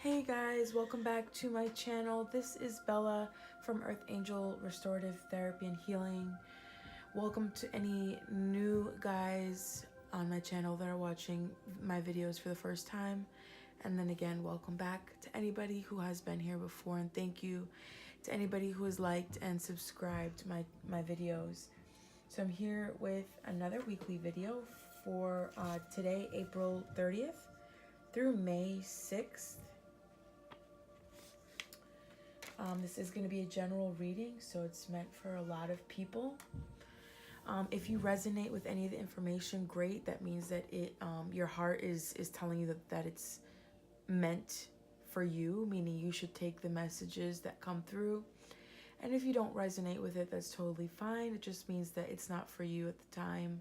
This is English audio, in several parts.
Hey guys, welcome back to my channel. This is Bella from Earth Angel Restorative Therapy and Healing. Welcome to any new guys on my channel that are watching my videos for the first time. And then again, welcome back to anybody who has been here before, and thank you to anybody who has liked and subscribed my videos. So I'm here with another weekly video for today, April 30th through May 6th. This is going to be a general reading, so it's meant for a lot of people. If you resonate with any of the information, great. That means that your heart is telling you that it's meant for you, meaning you should take the messages that come through. And if you don't resonate with it, that's totally fine. It just means that it's not for you at the time.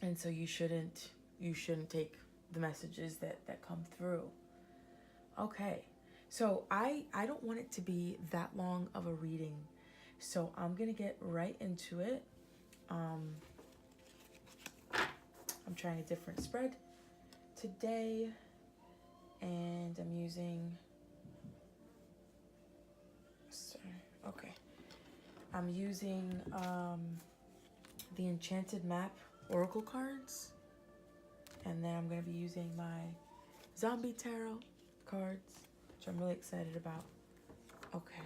And so you shouldn't take the messages that come through. Okay. So I don't want it to be that long of a reading. So I'm going to get right into it. I'm trying a different spread today, and I'm using, I'm using the Enchanted Map Oracle cards, and then I'm going to be using my Zombie Tarot cards, which I'm really excited about. Okay.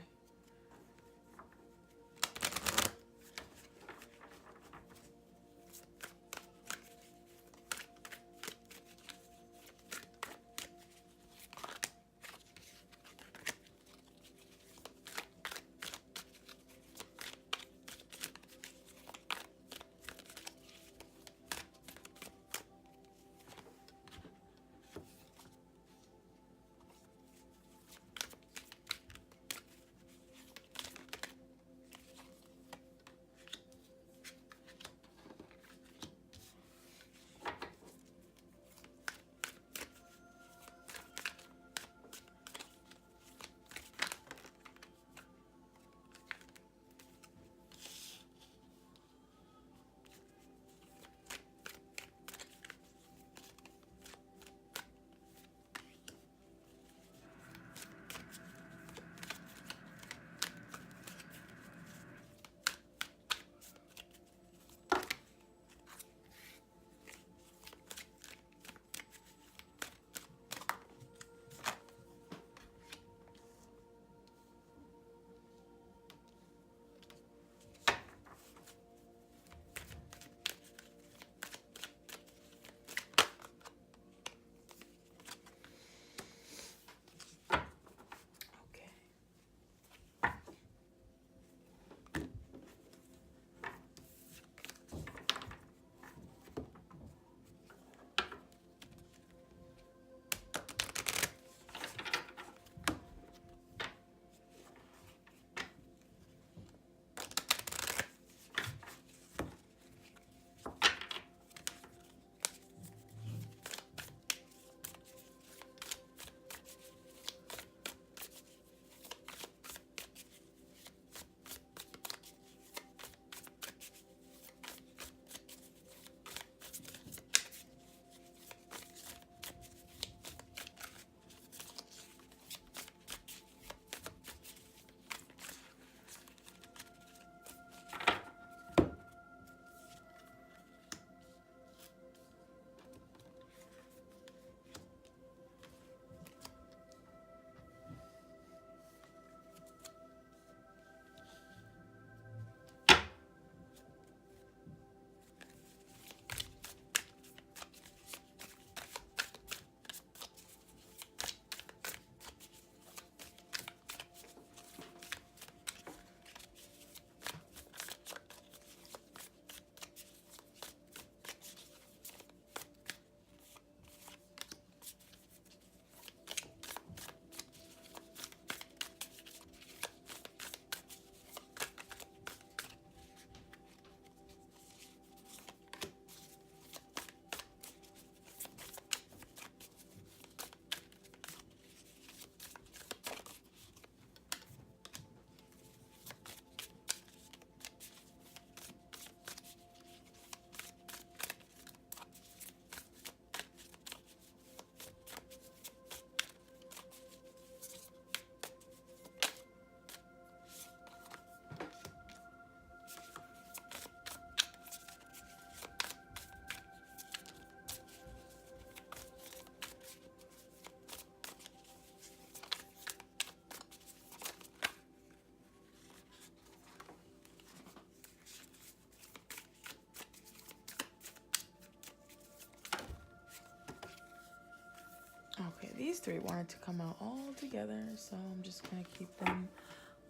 these three wanted to come out all together, so I'm just gonna keep them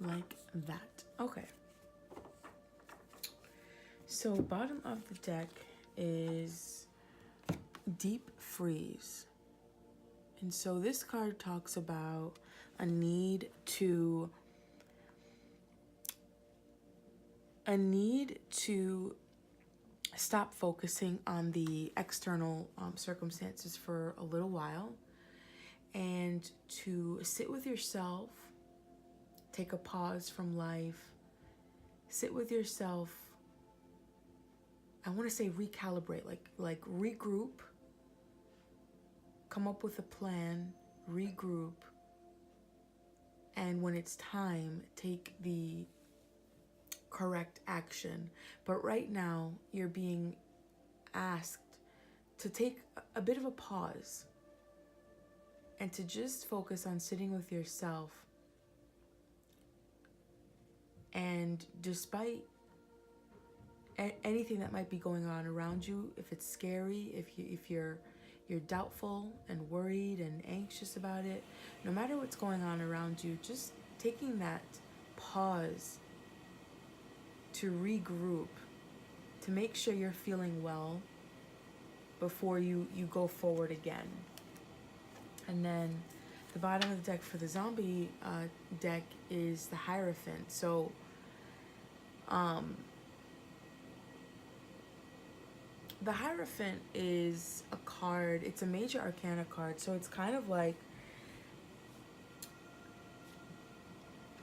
like that. Okay. So bottom of the deck is Deep Freeze. And so this card talks about a need to stop focusing on the external circumstances for a little while, and to sit with yourself, take a pause from life, sit with yourself. I want to say recalibrate, like regroup, come up with a plan, regroup, and when it's time, take the correct action. But right now, you're being asked to take a bit of a pause and to just focus on sitting with yourself. And despite anything that might be going on around you, if it's scary, if you're doubtful and worried and anxious about it, no matter what's going on around you, just taking that pause to regroup, to make sure you're feeling well before you go forward again. And then the bottom of the deck for the zombie deck is the Hierophant. So the Hierophant is a card, it's a major arcana card, so it's kind of like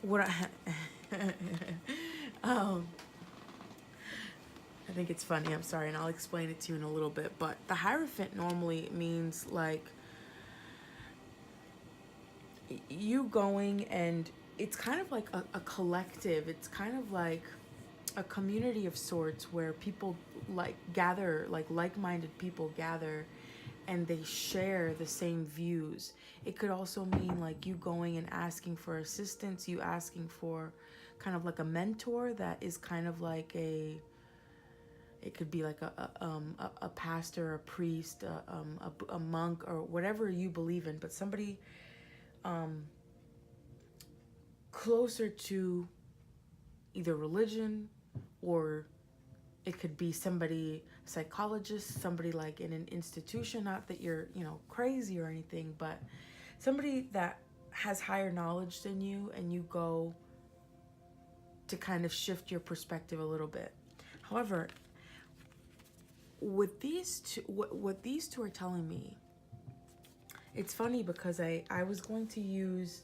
what I think it's funny, I'm sorry, and I'll explain it to you in a little bit, but the Hierophant normally means like you going, and it's kind of like a collective, it's kind of like a community of sorts where people like gather, like-minded people gather, and they share the same views. It could also mean like you going and asking for assistance, you asking for kind of like a mentor that is kind of like it could be like a pastor, a priest, a monk, or whatever you believe in, but somebody closer to either religion, or it could be somebody, psychologist, somebody like in an institution, not that you're, crazy or anything, but somebody that has higher knowledge than you, and you go to kind of shift your perspective a little bit. However, with these two, what these two are telling me, it's funny because I was going to use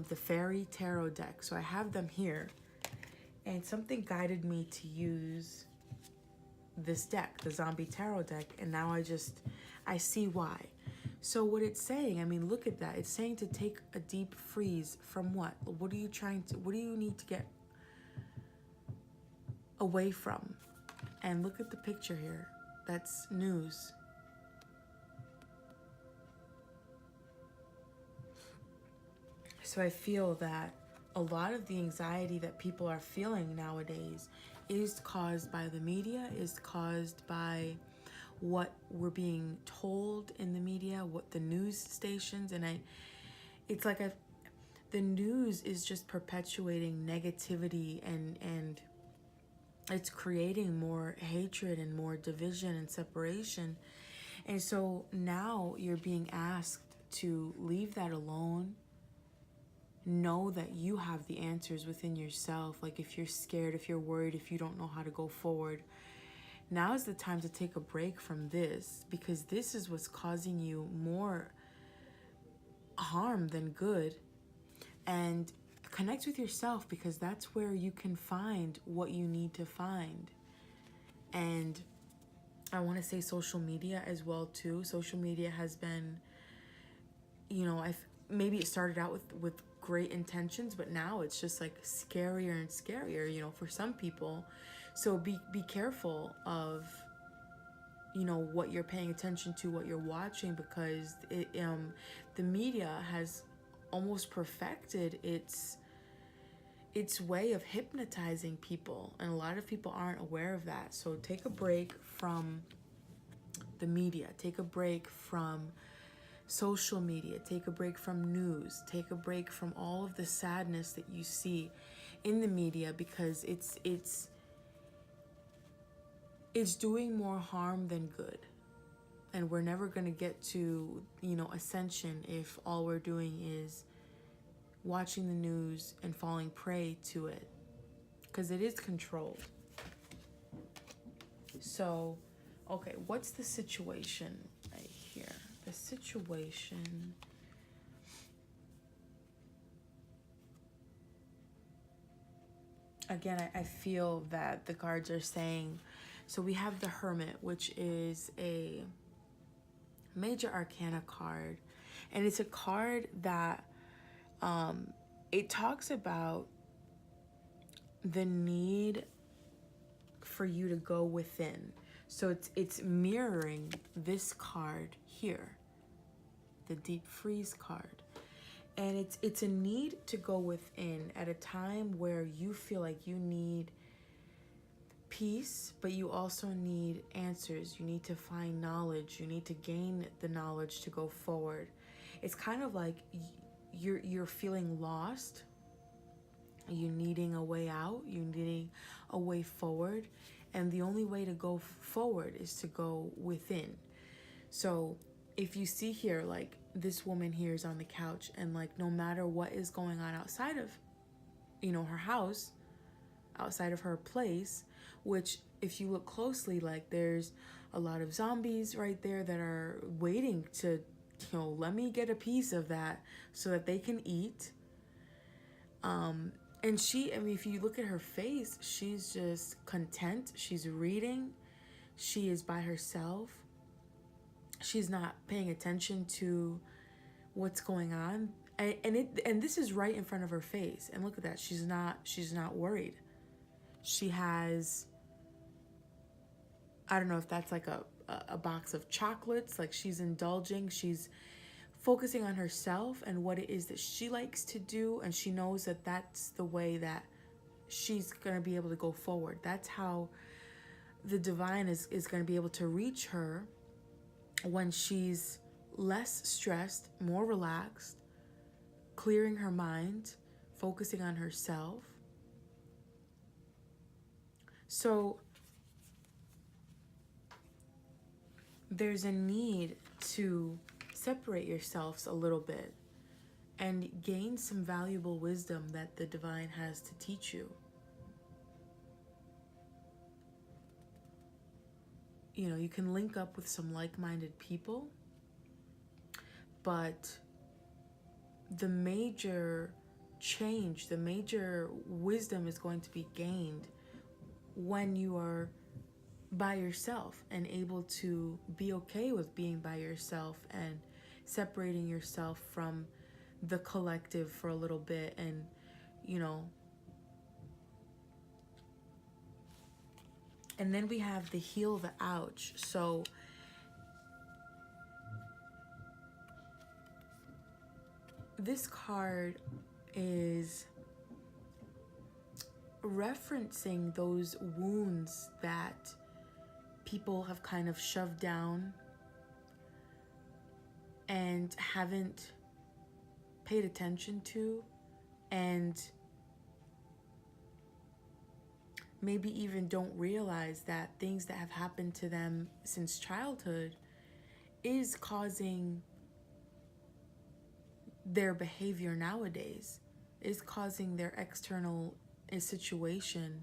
the Fairy Tarot deck, so I have them here, and something guided me to use this deck, the Zombie Tarot deck, and now I see why. So what it's saying, I mean, look at that. It's saying to take a deep freeze from what? What do you need to get away from? And look at the picture here. That's news. So I feel that a lot of the anxiety that people are feeling nowadays is caused by the media, is caused by what we're being told in the media, what the news stations, and it's like the news is just perpetuating negativity, and it's creating more hatred and more division and separation. And so now you're being asked to leave that alone. Know that you have the answers within yourself. Like if you're scared, if you're worried, if you don't know how to go forward, now is the time to take a break from this, because this is what's causing you more harm than good. And connect with yourself, because that's where you can find what you need to find. And I want to say social media as well too. Social media has been, maybe it started out with great intentions, but now it's just like scarier and scarier, for some people. So be careful of, what you're paying attention to, what you're watching, because the media has almost perfected its way of hypnotizing people, and a lot of people aren't aware of that. So take a break from the media, take a break from social media, take a break from news, take a break from all of the sadness that you see in the media, because it's doing more harm than good. And we're never going to get to, ascension if all we're doing is watching the news and falling prey to it, because it is controlled. So, okay, what's the situation right here? The situation. Again, I feel that the cards are saying, so we have the Hermit, which is a major arcana card, and it's a card that it talks about the need for you to go within. So it's mirroring this card here, the Deep Freeze card. And it's a need to go within at a time where you feel like you need peace, but you also need answers. You need to find knowledge. You need to gain the knowledge to go forward. It's kind of like you're feeling lost. You needing a way out. You needing a way forward. And the only way to go forward is to go within. So if you see here, like this woman here is on the couch, and like no matter what is going on outside of, her house, outside of her place, which if you look closely, like there's a lot of zombies right there that are waiting to, let me get a piece of that so that they can eat. And if you look at her face, she's just content. She's reading. She is by herself. She's not paying attention to what's going on. And this is right in front of her face. And look at that. She's not worried. She has, I don't know if that's like a box of chocolates, like she's indulging. She's focusing on herself and what it is that she likes to do, and she knows that that's the way that she's going to be able to go forward. That's how the divine is going to be able to reach her when she's less stressed, more relaxed, clearing her mind, focusing on herself. So there's a need to separate yourselves a little bit and gain some valuable wisdom that the divine has to teach you. You can link up with some like-minded people, but the major change, the major wisdom is going to be gained when you are by yourself and able to be okay with being by yourself and separating yourself from the collective for a little bit. And and then we have the heal the ouch. So this card is referencing those wounds that people have kind of shoved down and haven't paid attention to, and maybe even don't realize that things that have happened to them since childhood is causing their behavior nowadays, is causing their external situation.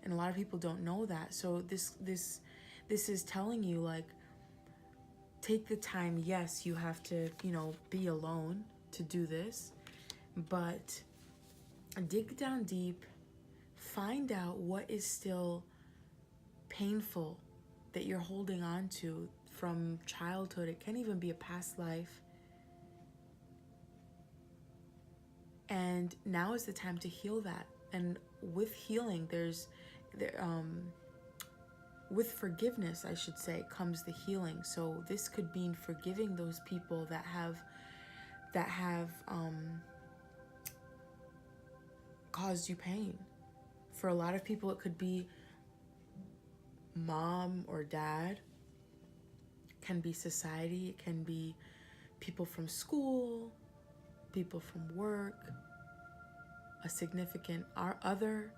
And a lot of people don't know that. So this is telling you, like, take the time. Yes, you have to, be alone to do this, but dig down deep, find out what is still painful that you're holding on to from childhood. It can even be a past life. And now is the time to heal that. And with healing, with forgiveness, I should say, comes the healing. So this could mean forgiving those people that have caused you pain. For a lot of people, it could be mom or dad. can be society, it can be people from school, people from work, a significant other.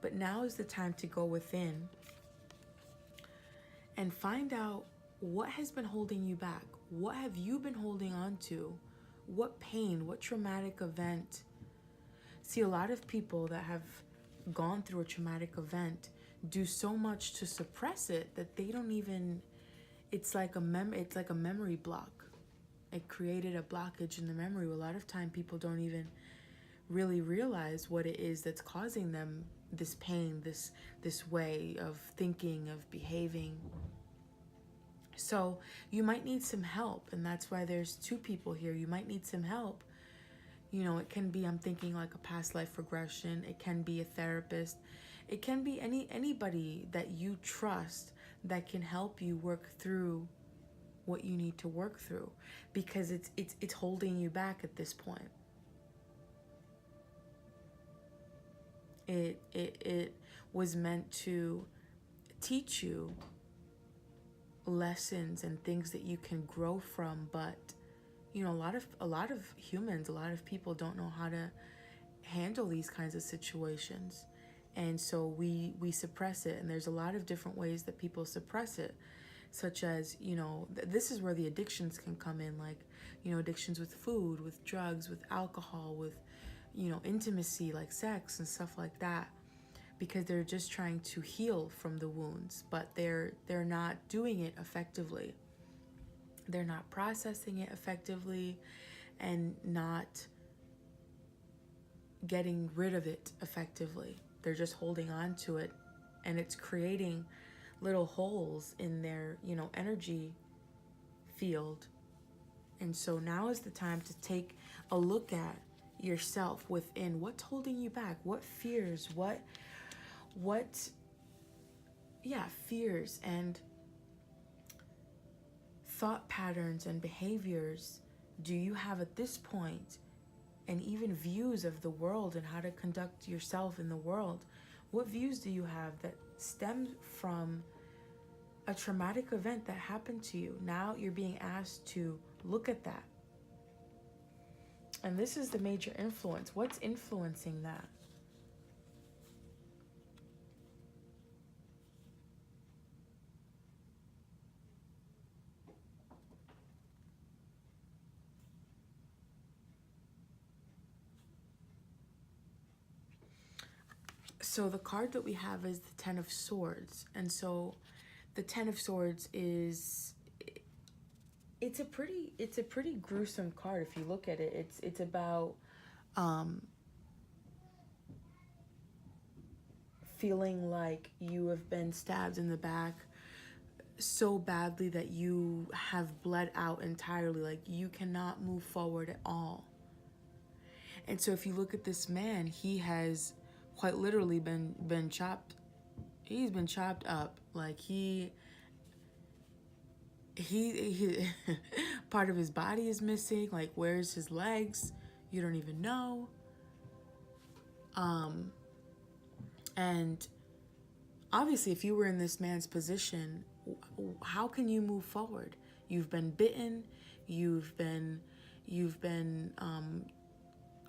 But now is the time to go within and find out what has been holding you back. What have you been holding on to? What pain, what traumatic event? See, a lot of people that have gone through a traumatic event do so much to suppress it that they don't even, it's like a memory block. It created a blockage in the memory. A lot of time people don't even really realize what it is that's causing them this pain, this way of thinking, of behaving. So you might need some help, and that's why there's two people here. You might need some help. You know, it can be, I'm thinking like a past life regression. It can be a therapist. It can be anybody that you trust that can help you work through what you need to work through, because it's holding you back at this point. It was meant to teach you lessons and things that you can grow from, but you know, a lot of humans, a lot of people don't know how to handle these kinds of situations, and so we suppress it. And there's a lot of different ways that people suppress it, such as, you know, this is where the addictions can come in, like, you know, addictions with food, with drugs, with alcohol, with, you know, intimacy, like sex and stuff like that, because they're just trying to heal from the wounds, but they're not doing it effectively. They're not processing it effectively and not getting rid of it effectively. They're just holding on to it, and it's creating little holes in their, you know, energy field. And so now is the time to take a look at yourself within. What's holding you back? What fears? What fears and thought patterns and behaviors do you have at this point, and even views of the world and how to conduct yourself in the world? What views do you have that stem from a traumatic event that happened to you? Now you're being asked to look at that. And this is the major influence. What's influencing that? So the card that we have is the Ten of Swords. And so the Ten of Swords is, it's a pretty gruesome card if you look at it. It's about feeling like you have been stabbed in the back so badly that you have bled out entirely, like you cannot move forward at all. And so if you look at this man, he has quite literally been chopped. He's been chopped up. Like he part of his body is missing. Like, where's his legs? You don't even know. And obviously, if you were in this man's position, how can you move forward? You've been bitten. You've been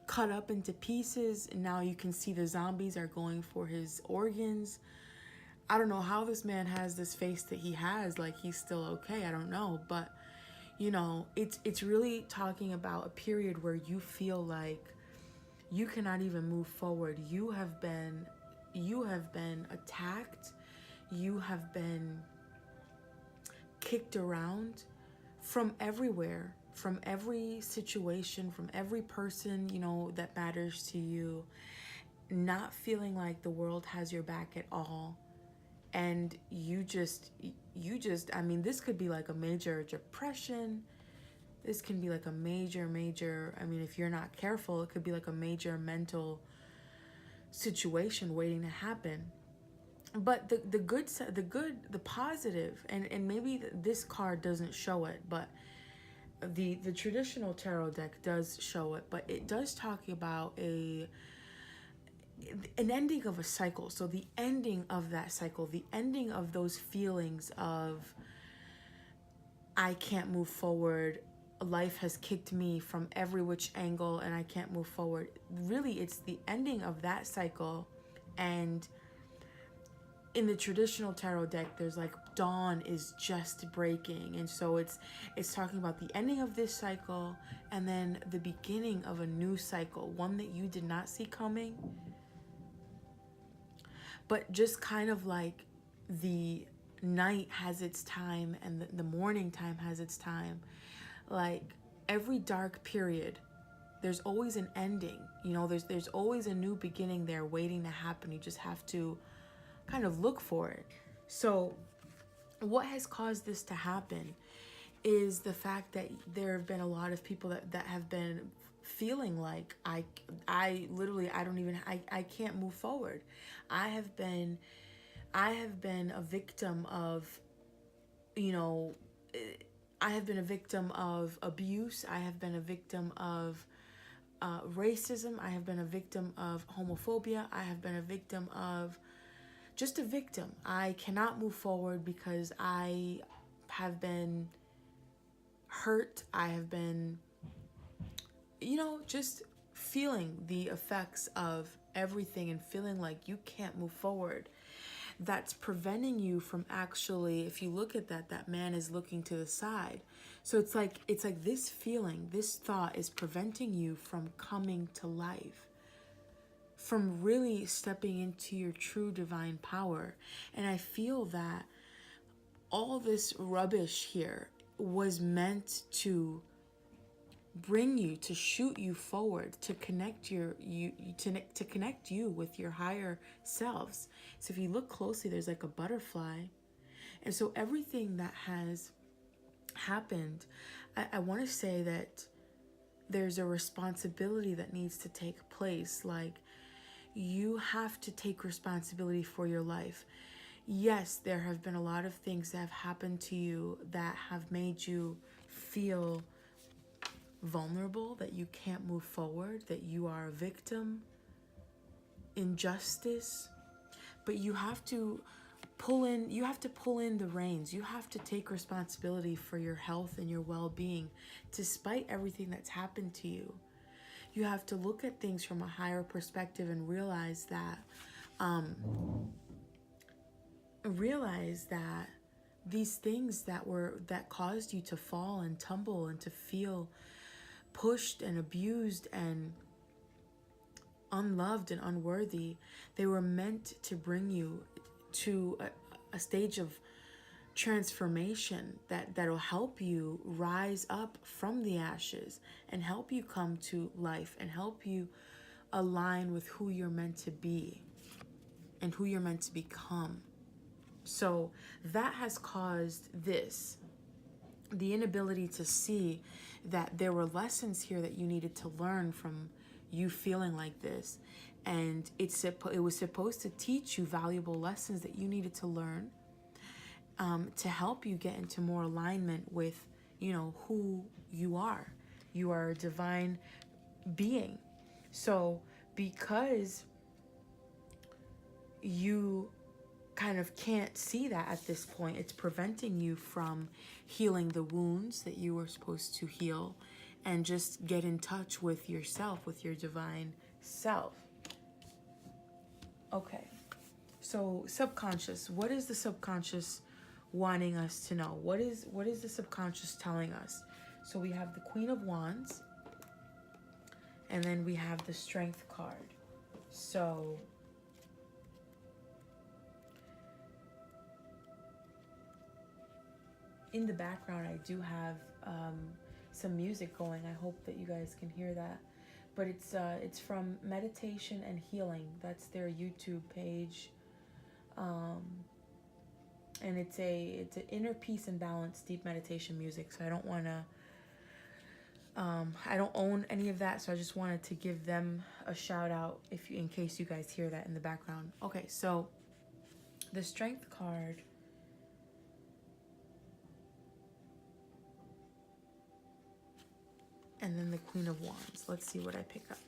cut up into pieces, and now you can see the zombies are going for his organs. I don't know how this man has this face that he has, like he's still okay. I don't know, but you know, it's really talking about a period where you feel like you cannot even move forward. You have been attacked. You have been kicked around from everywhere, from every situation, from every person, you know, that matters to you, not feeling like the world has your back at all. And you just, I mean, this could be like a major depression. This can be like a major, I mean, if you're not careful, it could be like a major mental situation waiting to happen. But the positive, and maybe this card doesn't show it, but the traditional tarot deck does show it, but it does talk about an ending of a cycle. So the ending of that cycle, the ending of those feelings of I can't move forward. Life has kicked me from every which angle and I can't move forward. Really, it's the ending of that cycle. And in the traditional tarot deck, there's like dawn is just breaking. And so it's talking about the ending of this cycle and then the beginning of a new cycle, one that you did not see coming. But just kind of like the night has its time and the morning time has its time. Like every dark period, there's always an ending. You know, there's always a new beginning there waiting to happen. You just have to kind of look for it. So what has caused this to happen is the fact that there have been a lot of people that have been feeling like I can't move forward. I have been a victim of, you know, I have been a victim of abuse. I have been a victim of racism. I have been a victim of homophobia. I have been a victim of just a victim. I cannot move forward because I have been hurt. I have been, you know, just feeling the effects of everything and feeling like you can't move forward. That's preventing you from actually, if you look at that man is looking to the side. So it's like this feeling, this thought is preventing you from coming to life, from really stepping into your true divine power. And I feel that all this rubbish here was meant to bring you, to shoot you forward, to connect to connect you with your higher selves. So if you look closely, there's like a butterfly. And so everything that has happened, I want to say that there's a responsibility that needs to take place. Like, you have to take responsibility for your life. Yes, there have been a lot of things that have happened to you that have made you feel vulnerable, that you can't move forward, that you are a victim, injustice. But you have to pull in the reins. You have to take responsibility for your health and your well-being, despite everything that's happened to you. You have to look at things from a higher perspective and realize that these things that caused you to fall and tumble and to feel pushed and abused and unloved and unworthy, they were meant to bring you to a stage of transformation that'll help you rise up from the ashes and help you come to life and help you align with who you're meant to be and who you're meant to become. So that has caused this, the inability to see that there were lessons here that you needed to learn from you feeling like this. And it was supposed to teach you valuable lessons that you needed to learn, to help you get into more alignment with, you know, who you are. You are a divine being. So because you kind of can't see that at this point, it's preventing you from healing the wounds that you were supposed to heal and just get in touch with yourself, with your divine self. Okay, so subconscious. What is the subconscious wanting us to know? What is the subconscious telling us? So we have the Queen of Wands, and then we have the Strength card. So in the background, I do have some music going. I hope that you guys can hear that. But it's from Meditation and Healing. That's their YouTube page. And it's an inner peace and balance, deep meditation music. So I don't want to, I don't own any of that. So I just wanted to give them a shout out in case you guys hear that in the background. Okay, so the Strength card. And then the Queen of Wands. Let's see what I pick up.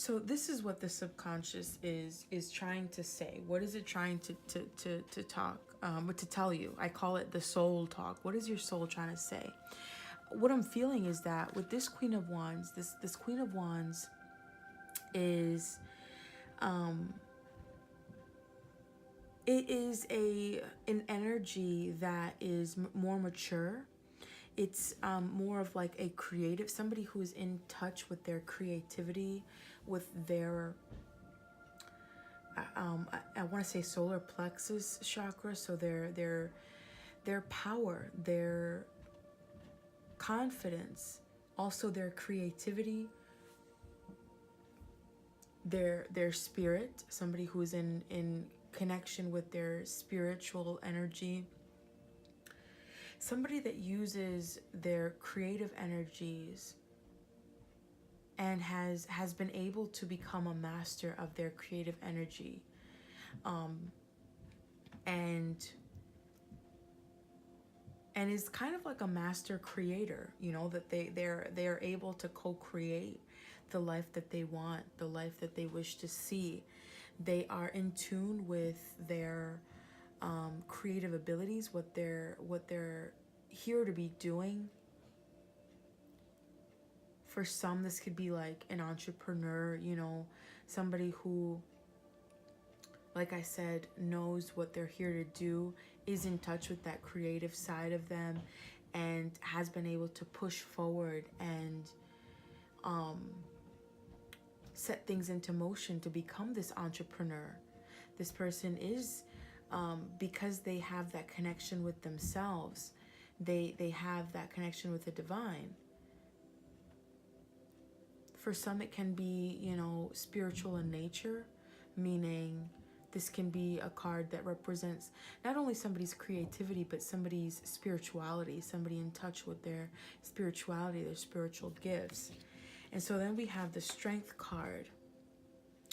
So this is what the subconscious is trying to say. What is it trying to talk, what to tell you? I call it the soul talk. What is your soul trying to say? What I'm feeling is that with this Queen of Wands, this Queen of Wands is, it is an energy that is more mature. It's more of like a creative, somebody who is in touch with their creativity, with their, I want to say solar plexus chakra. So their power, their confidence, also their creativity, their spirit, somebody who is in connection with their spiritual energy, somebody that uses their creative energies and has been able to become a master of their creative energy, and is kind of like a master creator, you know, that they're able to co-create the life that they want, the life that they wish to see. They are in tune with their creative abilities, what they're here to be doing. For some, this could be like an entrepreneur, you know, somebody who, like I said, knows what they're here to do, is in touch with that creative side of them, and has been able to push forward and set things into motion to become this entrepreneur. This person is, because they have that connection with themselves, they have that connection with the divine. For some, it can be, you know, spiritual in nature, meaning this can be a card that represents not only somebody's creativity, but somebody's spirituality, somebody in touch with their spirituality, their spiritual gifts. And so then we have the Strength card,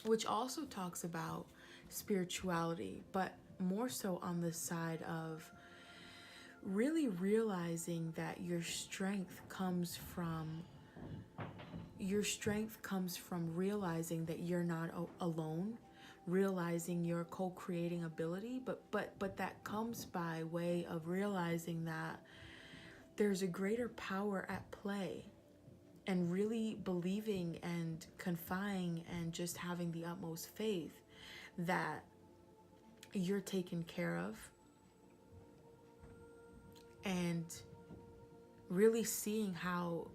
which also talks about spirituality, but more so on the side of really realizing that your strength comes from realizing that you're not alone, realizing your co-creating ability, but that comes by way of realizing that there's a greater power at play, and really believing and confiding and just having the utmost faith that you're taken care of, and really seeing how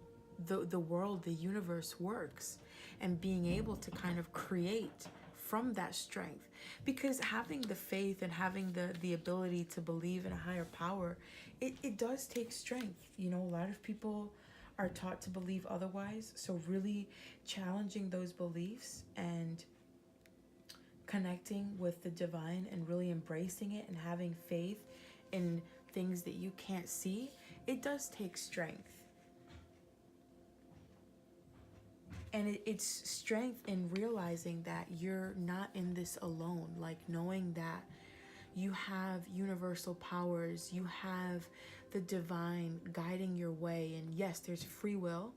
the world, the universe works, and being able to kind of create from that strength. Because having the faith and having the ability to believe in a higher power, it does take strength. You know, a lot of people are taught to believe otherwise. So really challenging those beliefs and connecting with the divine and really embracing it and having faith in things that you can't see, it does take strength. And it's strength in realizing that you're not in this alone, like knowing that you have universal powers, you have the divine guiding your way. And yes, there's free will,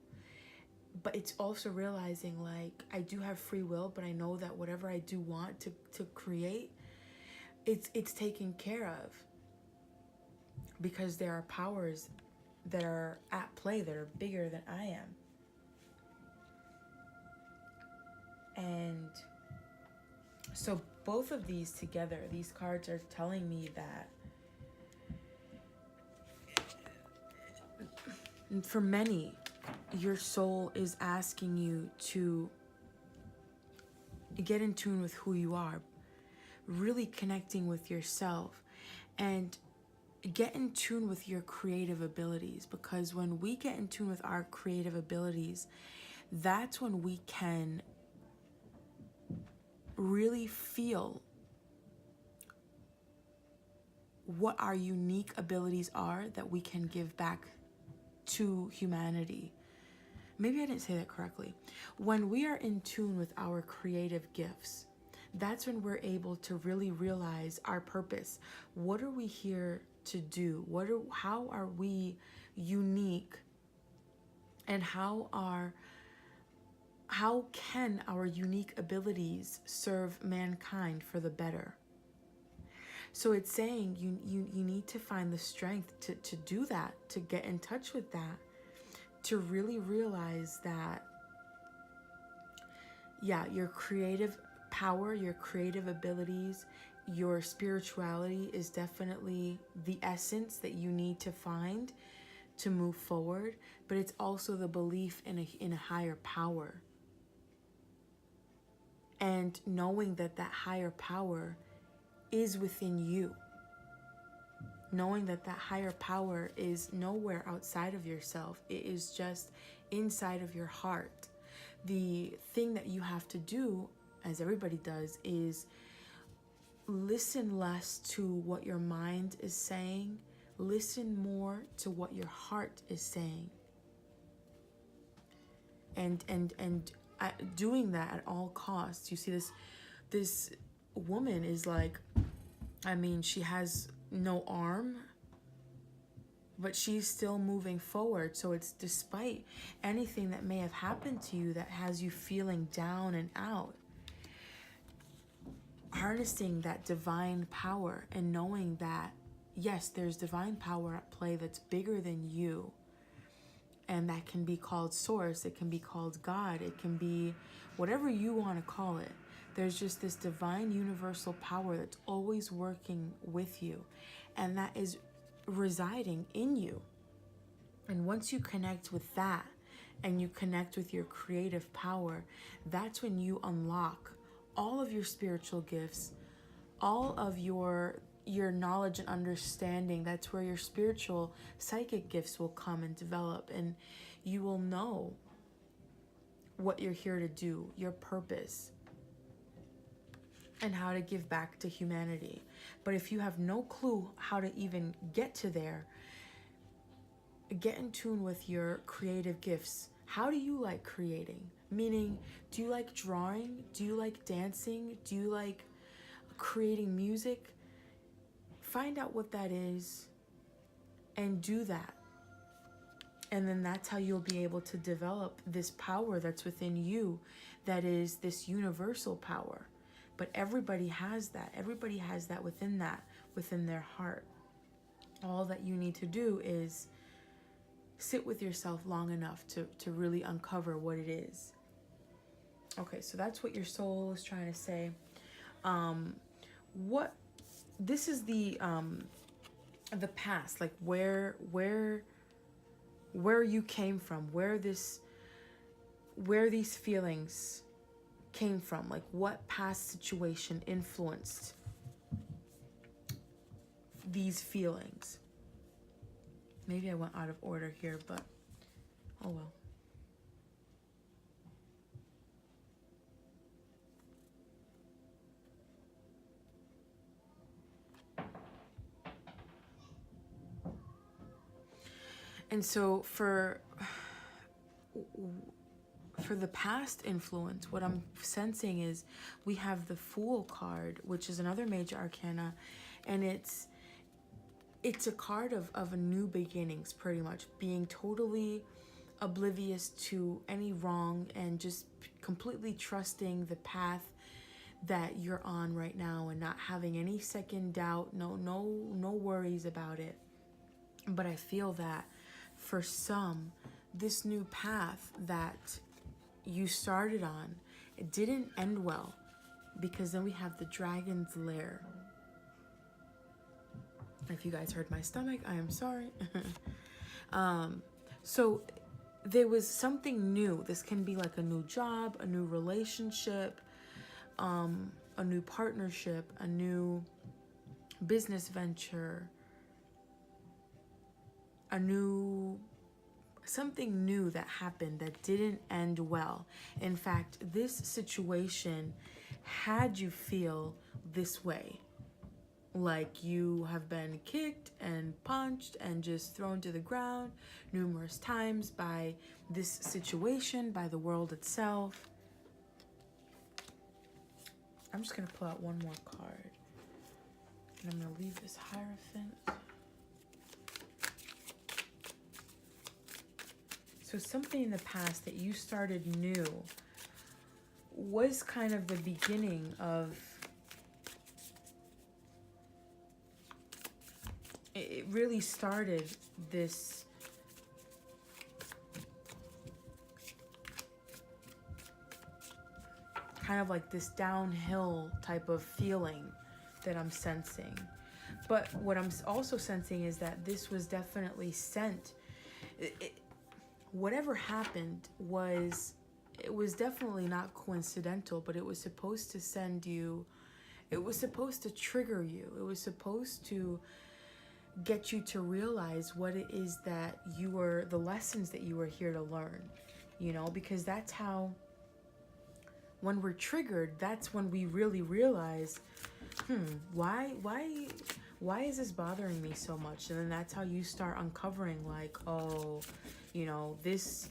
but it's also realizing, like, I do have free will, but I know that whatever I do want to create, it's taken care of, because there are powers that are at play that are bigger than I am. And so both of these together, these cards are telling me that for many, your soul is asking you to get in tune with who you are, really connecting with yourself, and get in tune with your creative abilities. Because when we get in tune with our creative abilities, that's when we can really feel what our unique abilities are that we can give back to humanity. Maybe I didn't say that correctly. When we are in tune with our creative gifts, that's when we're able to really realize our purpose. What are we here to do? How are we unique? And how are how can our unique abilities serve mankind for the better? So it's saying you need to find the strength to do that, to get in touch with that, to really realize that, yeah, your creative power, your creative abilities, your spirituality is definitely the essence that you need to find to move forward, but it's also the belief in a higher power. And knowing that that higher power is within you. Knowing that that higher power is nowhere outside of yourself. It is just inside of your heart. The thing that you have to do, as everybody does, is listen less to what your mind is saying. Listen more to what your heart is saying. And doing that at all costs. You see, this woman is like, I mean, she has no arm, but she's still moving forward. So it's despite anything that may have happened to you that has you feeling down and out, harnessing that divine power and knowing that, yes, there's divine power at play that's bigger than you. And that can be called source, it can be called God, it can be whatever you want to call it. There's just this divine universal power that's always working with you, and that is residing in you. And once you connect with that and you connect with your creative power, that's when you unlock all of your spiritual gifts, all of your knowledge and understanding. That's where your spiritual psychic gifts will come and develop, and you will know what you're here to do, your purpose, and how to give back to humanity. But if you have no clue how to even get to there, get in tune with your creative gifts. How do you like creating? Meaning, do you like drawing? Do you like dancing? Do you like creating music? Find out what that is and do that. And then that's how you'll be able to develop this power that's within you, that is this universal power. But everybody has that. Everybody has that within their heart. All that you need to do is sit with yourself long enough to really uncover what it is. Okay, so that's what your soul is trying to say. This is the past, like where you came from, where these feelings came from, like what past situation influenced these feelings. Maybe I went out of order here, but oh well. And so for the past influence, what I'm sensing is we have the Fool card, which is another major arcana, and it's a card of new beginnings, pretty much being totally oblivious to any wrong and just completely trusting the path that you're on right now and not having any second doubt, no worries about it. But I feel that for some, this new path that you started on, it didn't end well, because then we have the Dragon's Lair. If you guys heard my stomach, I am sorry. So there was something new. This can be like a new job, a new relationship, a new partnership, a new business venture, something new that happened that didn't end well. In fact, this situation had you feel this way. Like you have been kicked and punched and just thrown to the ground numerous times by this situation, by the world itself. I'm just going to pull out one more card. And I'm going to leave this Hierophant. So something in the past that you started new was kind of the beginning of, it really started this kind of like this downhill type of feeling that I'm sensing. But what I'm also sensing is that this was definitely sent. Whatever happened it was definitely not coincidental, but it was supposed to send you, it was supposed to trigger you. It was supposed to get you to realize what it is that you were, the lessons that you were here to learn, you know, because that's how, when we're triggered, that's when we really realize, why is this bothering me so much? And then that's how you start uncovering, like, oh, you know, this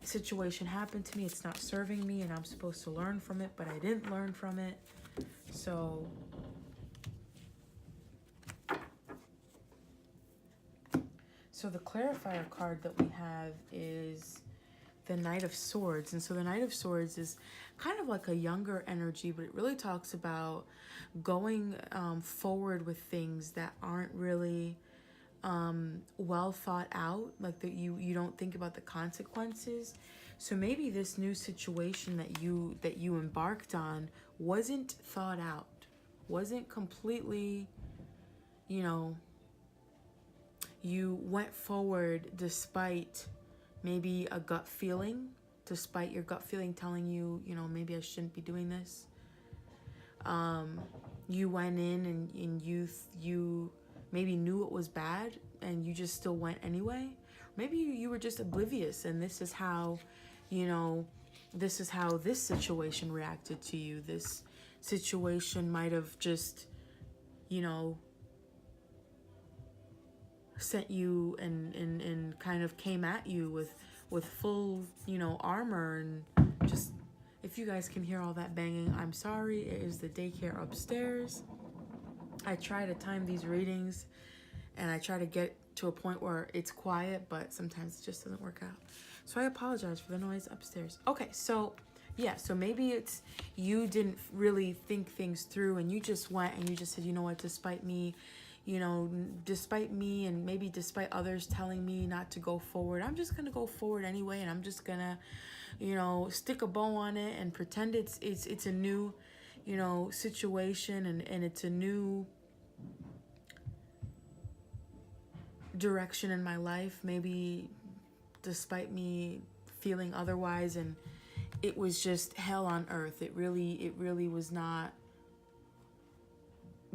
situation happened to me, it's not serving me, and I'm supposed to learn from it, but I didn't learn from it. So the clarifier card that we have is the Knight of Swords. And so the Knight of Swords is kind of like a younger energy, but it really talks about going forward with things that aren't really well thought out, like that you don't think about the consequences. So maybe this new situation that you embarked on wasn't thought out, wasn't completely, you know, you went forward despite maybe a gut feeling, despite your gut feeling telling you, you know, maybe I shouldn't be doing this. You went in and you maybe knew it was bad and you just still went anyway. Maybe you were just oblivious, and this is how, you know, this is how this situation reacted to you. This situation might have just, you know, sent you and kind of came at you with full, you know, armor. And just, if you guys can hear all that banging, I'm sorry. It is the daycare upstairs. I try to time these readings and I try to get to a point where it's quiet, but sometimes it just doesn't work out. So I apologize for the noise upstairs. Okay, so yeah, so maybe it's you didn't really think things through and you just went and you just said, you know what, despite me, you know, despite me and maybe despite others telling me not to go forward, I'm just going to go forward anyway, and I'm just going to, you know, stick a bow on it and pretend it's a new, you know, situation, and it's a new direction in my life, maybe despite me feeling otherwise, and it was just hell on earth. It really was not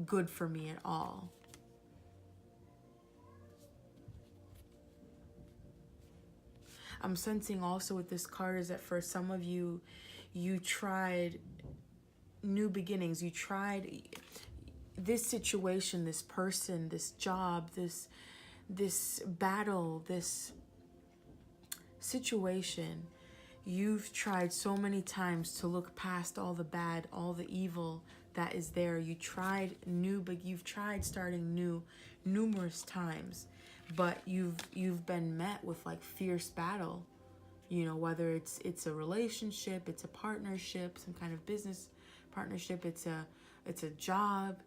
good for me at all. I'm sensing also with this card is that for some of you, you tried new beginnings. You tried this situation, this person, this job, this battle, this situation. You've tried so many times to look past all the bad, all the evil that is there. You tried new, but you've tried starting new numerous times. But you've been met with like fierce battle, you know, whether it's a relationship, it's a partnership, some kind of business partnership, it's a job.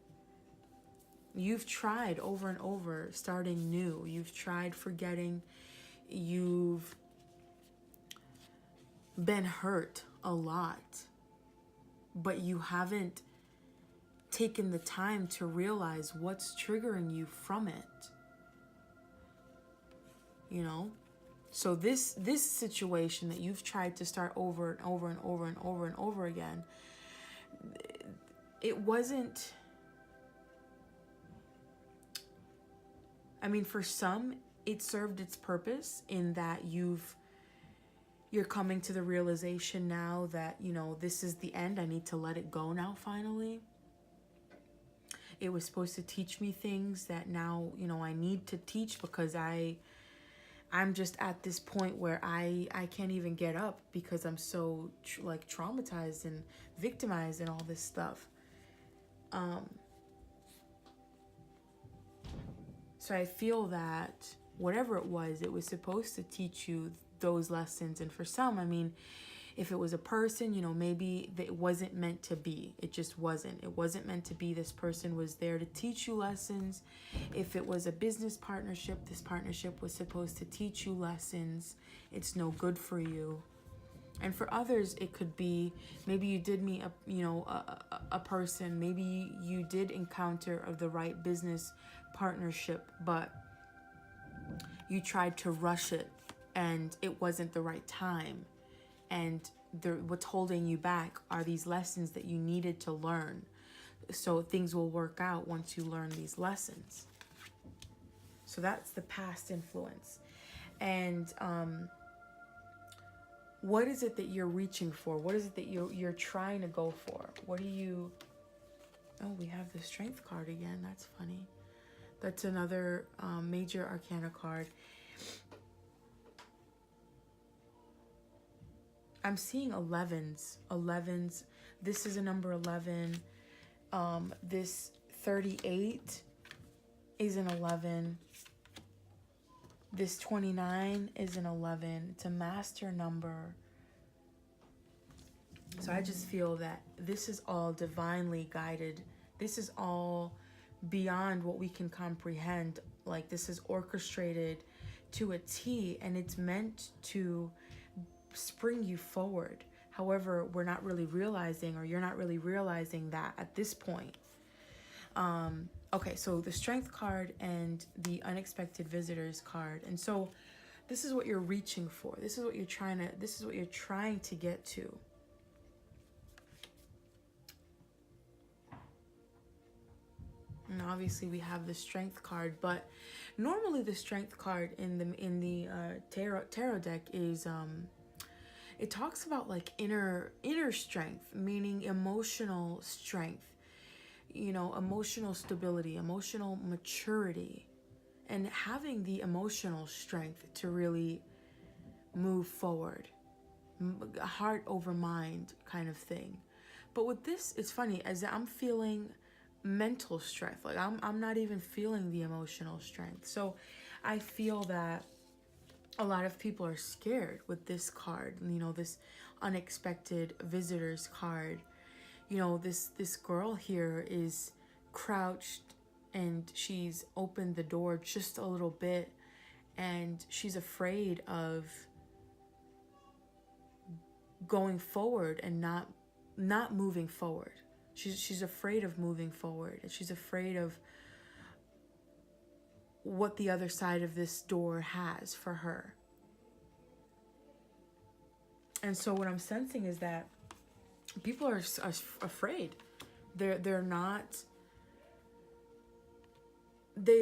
You've tried over and over starting new. You've tried forgetting. You've been hurt a lot, but you haven't taken the time to realize what's triggering you from it. You know, so this situation that you've tried to start over and over and over and over and over again, it wasn't, I mean, for some, it served its purpose in that you're coming to the realization now that, you know, this is the end. I need to let it go now, finally. It was supposed to teach me things that now, you know, I need to teach because I'm just at this point where I can't even get up because I'm so like traumatized and victimized and all this stuff. So I feel that whatever it was supposed to teach you those lessons. And for some, I mean, If it was a person, you know, maybe it wasn't meant to be. It just wasn't. It wasn't meant to be. This person was there to teach you lessons. If it was a business partnership, this partnership was supposed to teach you lessons. It's no good for you. And for others, it could be maybe you did meet a person. Maybe you did encounter the right business partnership, but you tried to rush it and it wasn't the right time. And what's holding you back are these lessons that you needed to learn. So things will work out once you learn these lessons. So that's the past influence. And what is it that you're reaching for? What is it that you're trying to go for? What do you... Oh, we have the Strength card again. That's funny. That's another major arcana card. I'm seeing 11s. 11s. This is a number 11. This 38 is an 11. This 29 is an 11. It's a master number. So I just feel that this is all divinely guided. This is all beyond what we can comprehend. Like, this is orchestrated to a T, and it's meant to spring you forward. However, we're not really realizing, or you're not really realizing that at this point. Okay, so the Strength card and the Unexpected Visitors card. And so this is what you're reaching for. This is what you're trying to get to. And obviously we have the Strength card, but normally the Strength card in the tarot deck is it talks about like inner strength, meaning emotional strength, you know, emotional stability, emotional maturity, and having the emotional strength to really move forward, heart over mind kind of thing. But with this, it's funny, as I'm feeling mental strength. Like I'm not even feeling the emotional strength. So I feel that a lot of people are scared with this card, you know, this Unexpected Visitors card. You know, this girl here is crouched and she's opened the door just a little bit, and she's afraid of going forward and not moving forward. She's afraid of moving forward, and she's afraid of what the other side of this door has for her. And so what I'm sensing is that people are afraid. They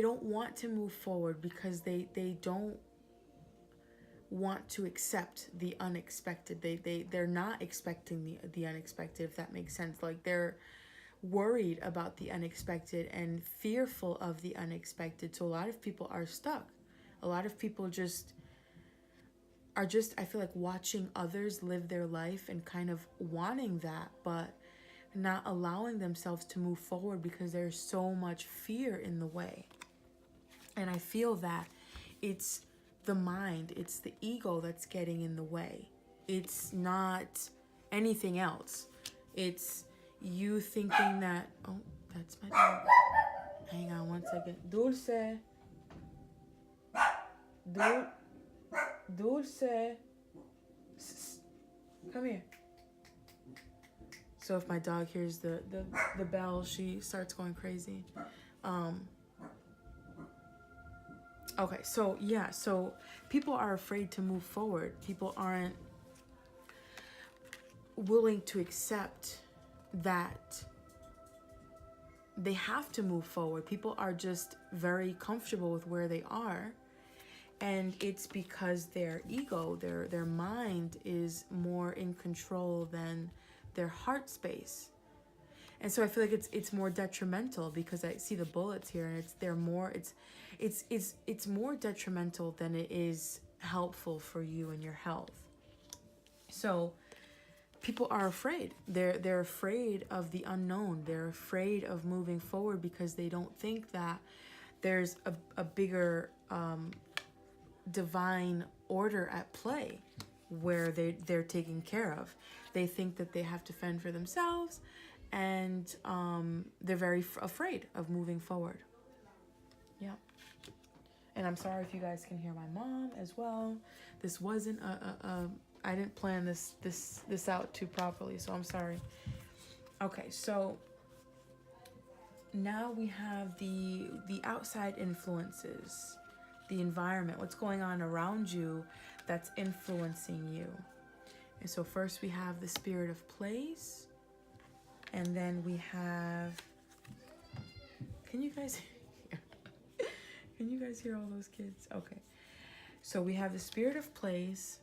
don't want to move forward because they don't want to accept the unexpected. They're not expecting the unexpected, if that makes sense. Like, they're worried about the unexpected and fearful of the unexpected. So a lot of people are stuck. A lot of people I feel like, watching others live their life and kind of wanting that, but not allowing themselves to move forward because there's so much fear in the way. And I feel that it's the mind, it's the ego that's getting in the way. It's not anything else. It's you thinking that, oh, that's my dog. Hang on one second. Dulce. Dulce. Come here. So if my dog hears the bell, she starts going crazy. Okay, so yeah, so people are afraid to move forward. People aren't willing to accept that they have to move forward. People are just very comfortable with where they are. And it's because their ego, their mind is more in control than their heart space. And so I feel like it's more detrimental, because I see the bullets here, and it's more detrimental than it is helpful for you and your health. So people are afraid. They're afraid of the unknown. They're afraid of moving forward because they don't think that there's a bigger divine order at play. where they're taken care of. They think that they have to fend for themselves, and they're very afraid of moving forward. Yeah. And I'm sorry if you guys can hear my mom as well. This wasn't I didn't plan this out too properly, so I'm sorry. Okay, so now we have the outside influences, the environment, what's going on around you that's influencing you. And so first we have the spirit of place, and then we have, can you guys hear all those kids? Okay. So we have the spirit of place,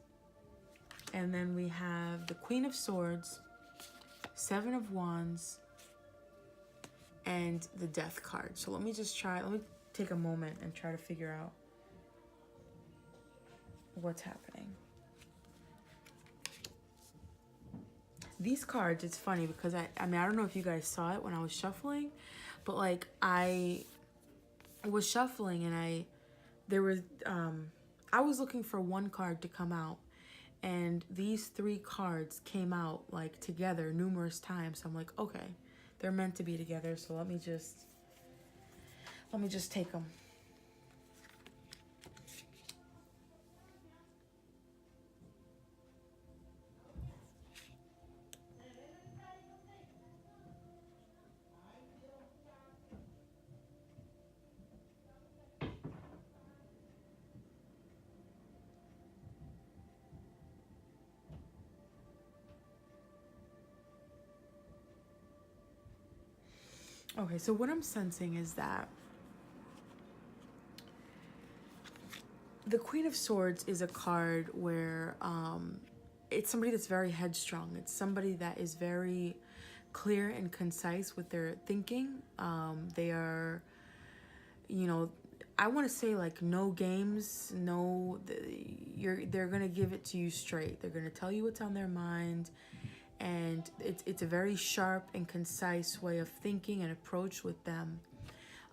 and then we have the Queen of Swords, Seven of Wands, and the Death card. So let me take a moment and try to figure out what's happening. These cards, it's funny because I mean, I don't know if you guys saw it when I was shuffling, but like I was shuffling and I was looking for one card to come out, and these three cards came out like together numerous times. So I'm like, okay, they're meant to be together. So let me just take them. Okay, so what I'm sensing is that the Queen of Swords is a card where it's somebody that's very headstrong. It's somebody that is very clear and concise with their thinking. They are, you know, I want to say like no games, they're going to give it to you straight. They're going to tell you what's on their mind. And it's a very sharp and concise way of thinking and approach with them.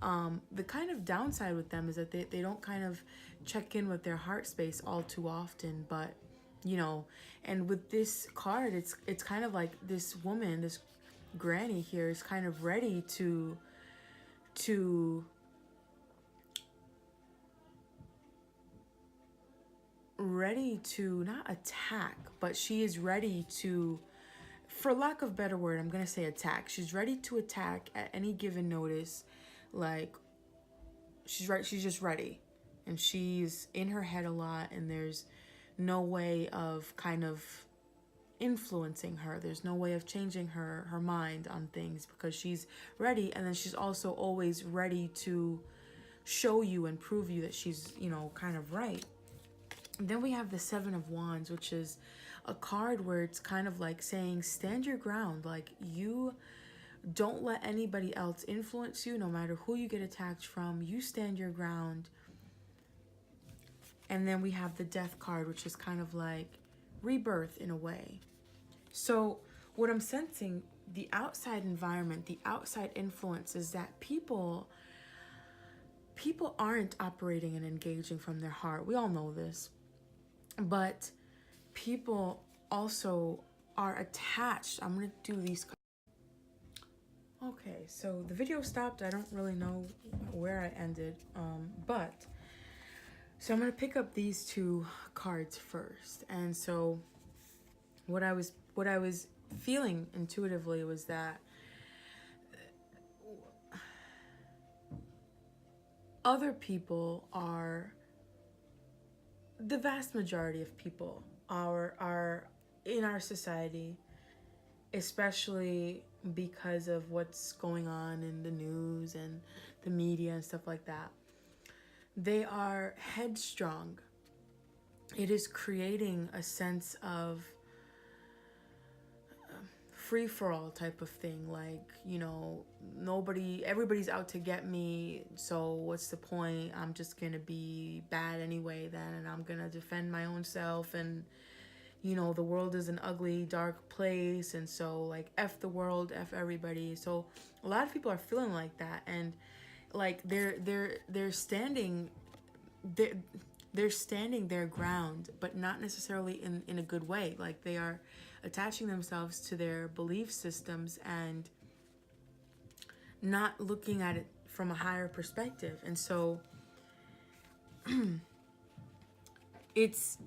The kind of downside with them is that they don't kind of check in with their heart space all too often. But, you know, and with this card, it's kind of like this woman, this granny here is kind of ready to not attack, but she is ready to, for lack of a better word, I'm going to say attack. She's ready to attack at any given notice. Like, she's just ready. And she's in her head a lot, and there's no way of kind of influencing her. There's no way of changing her mind on things because she's ready. And then she's also always ready to show you and prove you that she's, you know, kind of right. And then we have the Seven of Wands, which is a card where it's kind of like saying, stand your ground. Like, you don't let anybody else influence you, no matter who you get attacked from. You stand your ground. And then we have the Death card, which is kind of like rebirth in a way. So what I'm sensing, the outside environment, the outside influence, is that people aren't operating and engaging from their heart. We all know this. But people also are attached. I'm going to do these. Okay, so the video stopped. I don't really know where I ended. So I'm going to pick up these two cards first. And so what I was feeling intuitively was that other people are, the vast majority of people are in our society, especially because of what's going on in the news and the media and stuff like that. They are headstrong. It is creating a sense of free-for-all type of thing. Like, you know, everybody's out to get me, so what's the point? I'm just gonna be bad anyway then, and I'm gonna defend my own self, and, you know, the world is an ugly, dark place, and so, like, F the world, F everybody. So a lot of people are feeling like that, and like they're standing, they're standing their ground, but not necessarily in a good way. Like they are attaching themselves to their belief systems and not looking at it from a higher perspective. And so it's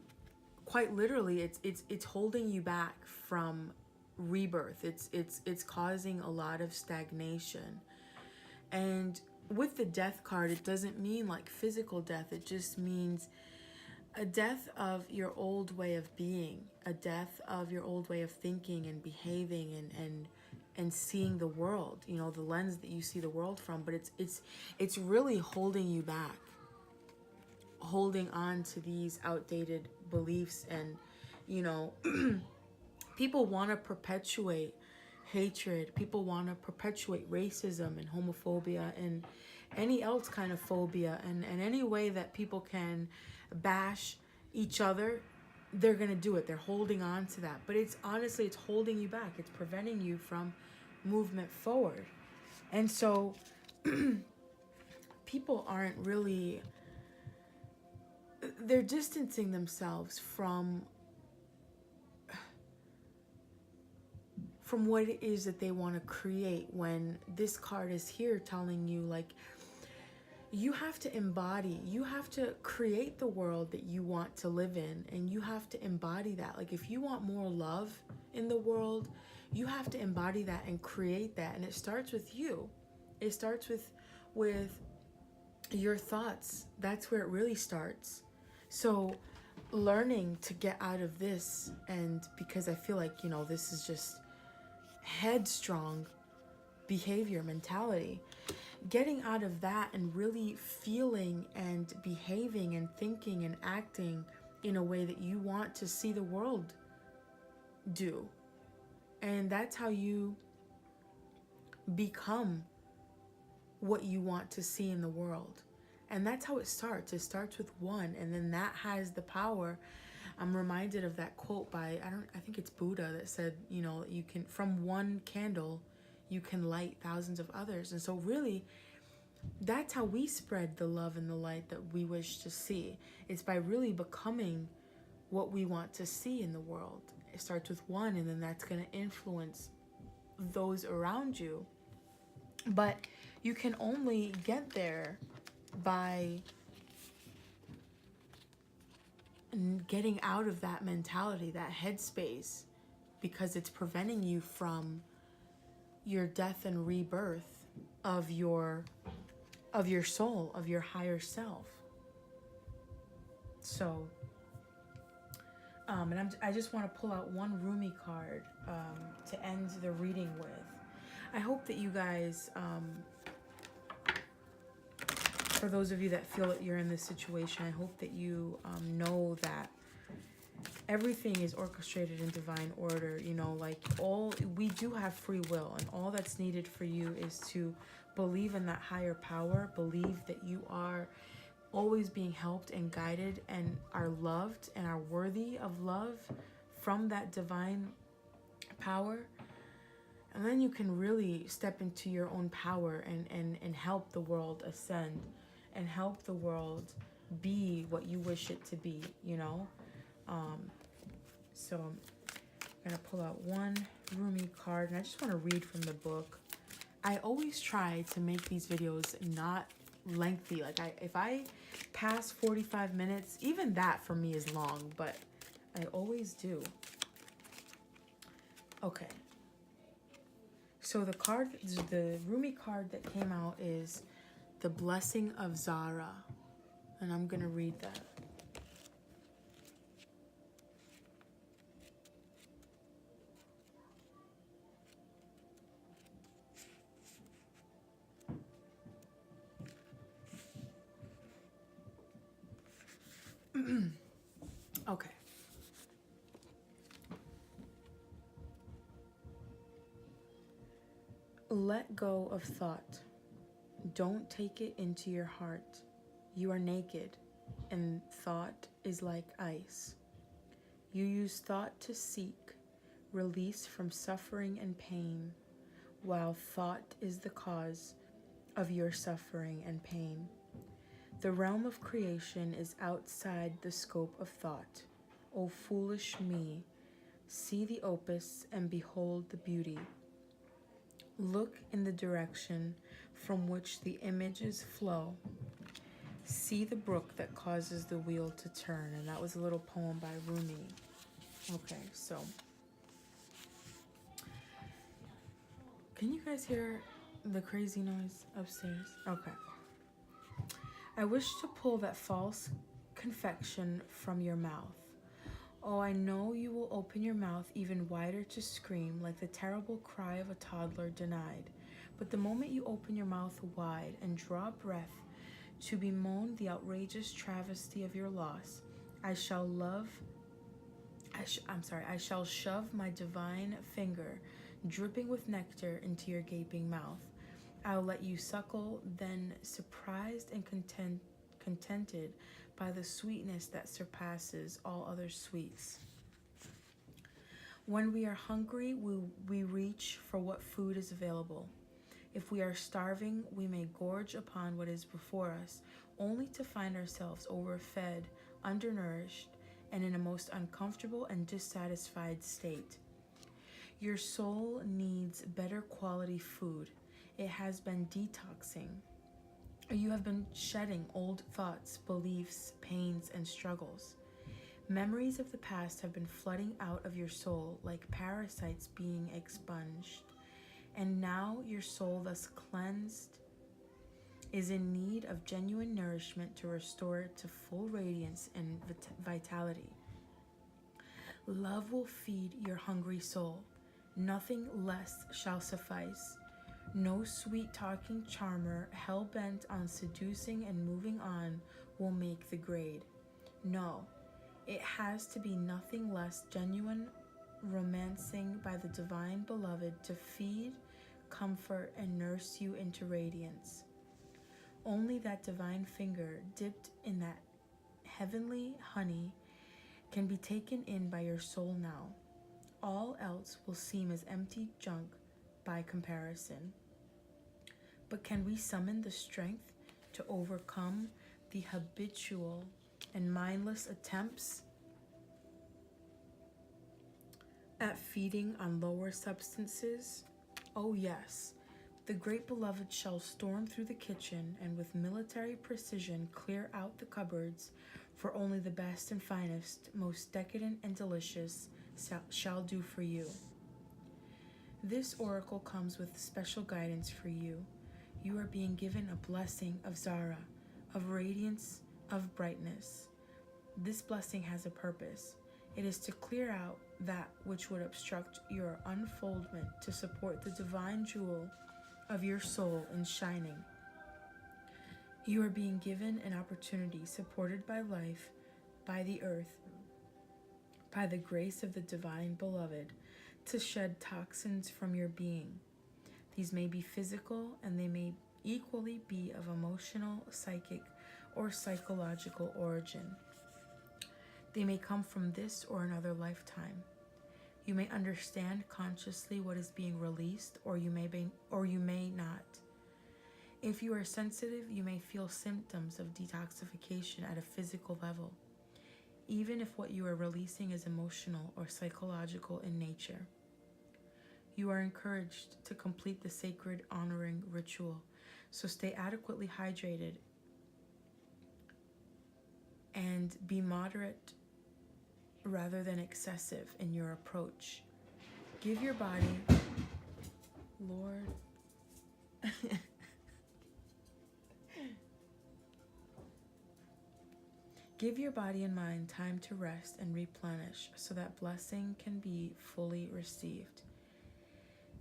quite literally, it's holding you back from rebirth. It's causing a lot of stagnation. And with the death card, it doesn't mean like physical death. It just means a death of your old way of being, a death of your old way of thinking and behaving and seeing the world, you know, the lens that you see the world from. But it's really holding you back, holding on to these outdated beliefs. And, you know, people want to perpetuate hatred. People want to perpetuate racism and homophobia and any else kind of phobia, and any way that people can bash each other, they're going to do it. They're holding on to that. But it's honestly, it's holding you back. It's preventing you from movement forward. And so people aren't really, they're distancing themselves from what it is that they want to create, when this card is here telling you, like, you have to embody, you have to create the world that you want to live in, and you have to embody that. Like, if you want more love in the world, you have to embody that and create that. And it starts with you. It starts with your thoughts. That's where it really starts. So learning to get out of this, and because I feel like, you know, this is just headstrong behavior mentality, getting out of that and really feeling and behaving and thinking and acting in a way that you want to see the world do. And that's how you become what you want to see in the world. And that's how it starts. It starts with one, and then that has the power. I'm reminded of that quote by, I think it's Buddha, that said, you know, you can, from one candle, you can light thousands of others. And so really, that's how we spread the love and the light that we wish to see. It's by really becoming what we want to see in the world. It starts with one, and then that's going to influence those around you. But you can only get there by getting out of that mentality, that headspace, because it's preventing you from your death and rebirth of your soul, of your higher self. So, and I just want to pull out one Rumi card to end the reading with. I hope that you guys, for those of you that feel that you're in this situation, I hope that you know that everything is orchestrated in divine order. You know, like, we do have free will, and all that's needed for you is to believe in that higher power, believe that you are always being helped and guided and are loved and are worthy of love from that divine power. And then you can really step into your own power and help the world ascend and help the world be what you wish it to be, you know? So I'm going to pull out one Rumi card, and I just want to read from the book. I always try to make these videos not lengthy. Like, if I pass 45 minutes, even that for me is long, but I always do. Okay. So the Rumi card that came out is the Blessing of Zara, and I'm going to read that. Okay. Let go of thought. Don't take it into your heart. You are naked, and thought is like ice. You use thought to seek release from suffering and pain, while thought is the cause of your suffering and pain. The realm of creation is outside the scope of thought. O foolish me, see the opus and behold the beauty. Look in the direction from which the images flow. See the brook that causes the wheel to turn. And that was a little poem by Rumi. Okay, so can you guys hear the crazy noise upstairs? Okay. I wish to pull that false confection from your mouth. Oh, I know you will open your mouth even wider to scream like the terrible cry of a toddler denied. But the moment you open your mouth wide and draw breath to bemoan the outrageous travesty of your loss, I shall shove my divine finger, dripping with nectar, into your gaping mouth. I'll let you suckle, then, surprised and contented by the sweetness that surpasses all other sweets. When we are hungry, we reach for what food is available. If we are starving, we may gorge upon what is before us, only to find ourselves overfed, undernourished, and in a most uncomfortable and dissatisfied state. Your soul needs better quality food. It has been detoxing. You have been shedding old thoughts, beliefs, pains, and struggles. Memories of the past have been flooding out of your soul like parasites being expunged. And now your soul, thus cleansed, is in need of genuine nourishment to restore it to full radiance and vitality. Love will feed your hungry soul. Nothing less shall suffice. No sweet-talking charmer, hell-bent on seducing and moving on, will make the grade. No, it has to be nothing less genuine romancing by the divine beloved to feed, comfort, and nurse you into radiance. Only that divine finger dipped in that heavenly honey can be taken in by your soul now. All else will seem as empty junk by comparison. But can we summon the strength to overcome the habitual and mindless attempts at feeding on lower substances? Oh yes, the great beloved shall storm through the kitchen and with military precision clear out the cupboards, for only the best and finest, most decadent and delicious shall do for you. This oracle comes with special guidance for you. You are being given a blessing of Zara, of radiance, of brightness. This blessing has a purpose. It is to clear out that which would obstruct your unfoldment, to support the divine jewel of your soul in shining. You are being given an opportunity, supported by life, by the earth, by the grace of the divine beloved, to shed toxins from your being. These may be physical, and they may equally be of emotional, psychic, or psychological origin. They may come from this or another lifetime. You may understand consciously what is being released, or you may not. If you are sensitive, you may feel symptoms of detoxification at a physical level, even if what you are releasing is emotional or psychological in nature. You are encouraged to complete the sacred honoring ritual, so stay adequately hydrated and be moderate rather than excessive in your approach. Give your body, Lord, give your body and mind time to rest and replenish so that blessing can be fully received.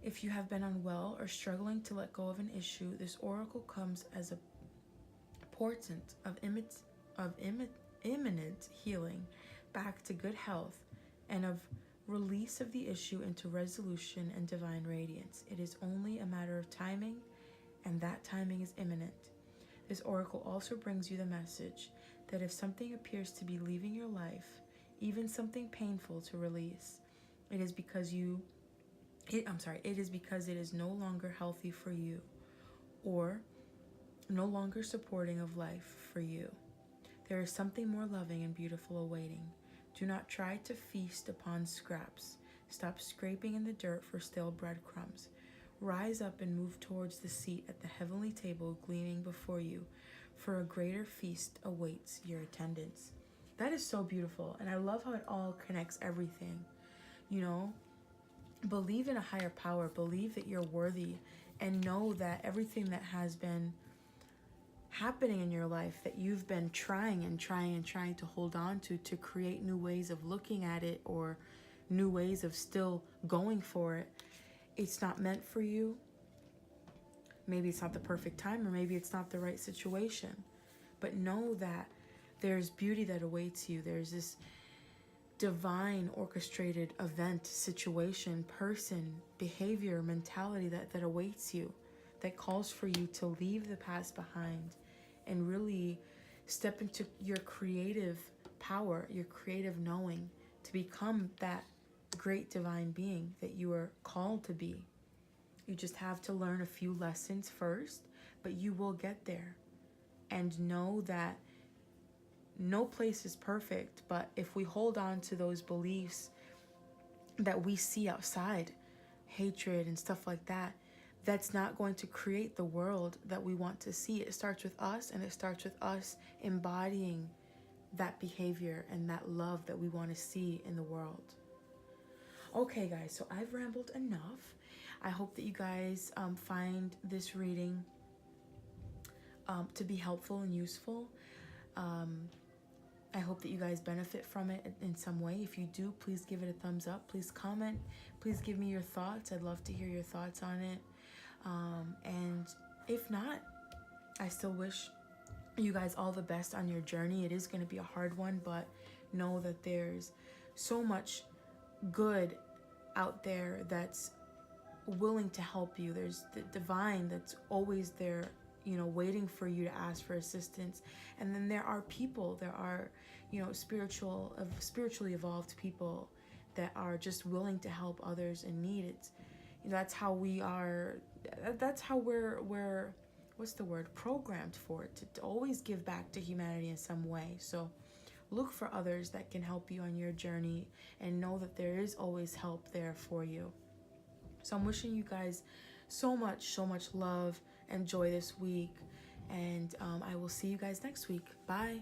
If you have been unwell or struggling to let go of an issue, this oracle comes as a portent of imminent healing back to good health and of release of the issue into resolution and divine radiance. It is only a matter of timing, and that timing is imminent. This oracle also brings you the message that if something appears to be leaving your life, even something painful to release, it is because it is no longer healthy for you, or no longer supporting of life for you. There is something more loving and beautiful awaiting. Do not try to feast upon scraps. Stop scraping in the dirt for stale breadcrumbs. Rise up and move towards the seat at the heavenly table gleaming before you, for a greater feast awaits your attendance. That is so beautiful, and I love how it all connects everything. You know, believe in a higher power, believe that you're worthy, and know that everything that has been happening in your life that you've been trying to hold on to create new ways of looking at it, or new ways of still going for it, it's not meant for you. Maybe it's not the perfect time, or maybe it's not the right situation. But know that there's beauty that awaits you. There's this divine orchestrated event, situation, person, behavior, mentality that awaits you, that calls for you to leave the past behind and really step into your creative power, your creative knowing, to become that great divine being that you are called to be. You just have to learn a few lessons first, but you will get there. And know that no place is perfect, but if we hold on to those beliefs that we see outside, hatred and stuff like that, that's not going to create the world that we want to see. It starts with us, and it starts with us embodying that behavior and that love that we want to see in the world. Okay, guys, so I've rambled enough. I hope that you guys find this reading to be helpful and useful. I hope that you guys benefit from it in some way. If you do, please give it a thumbs up. Please comment. Please give me your thoughts. I'd love to hear your thoughts on it. And if not, I still wish you guys all the best on your journey. It is going to be a hard one, but know that there's so much good out there that's willing to help you. There's the divine that's always there, waiting for you to ask for assistance. And then there are people, spiritually evolved people that are just willing to help others in need. It's, that's how we are, that's how we're what's the word, programmed for it, to always give back to humanity in some way. So look for others that can help you on your journey, and know that there is always help there for you. So I'm wishing you guys so much love and joy this week, and I will see you guys next week. Bye.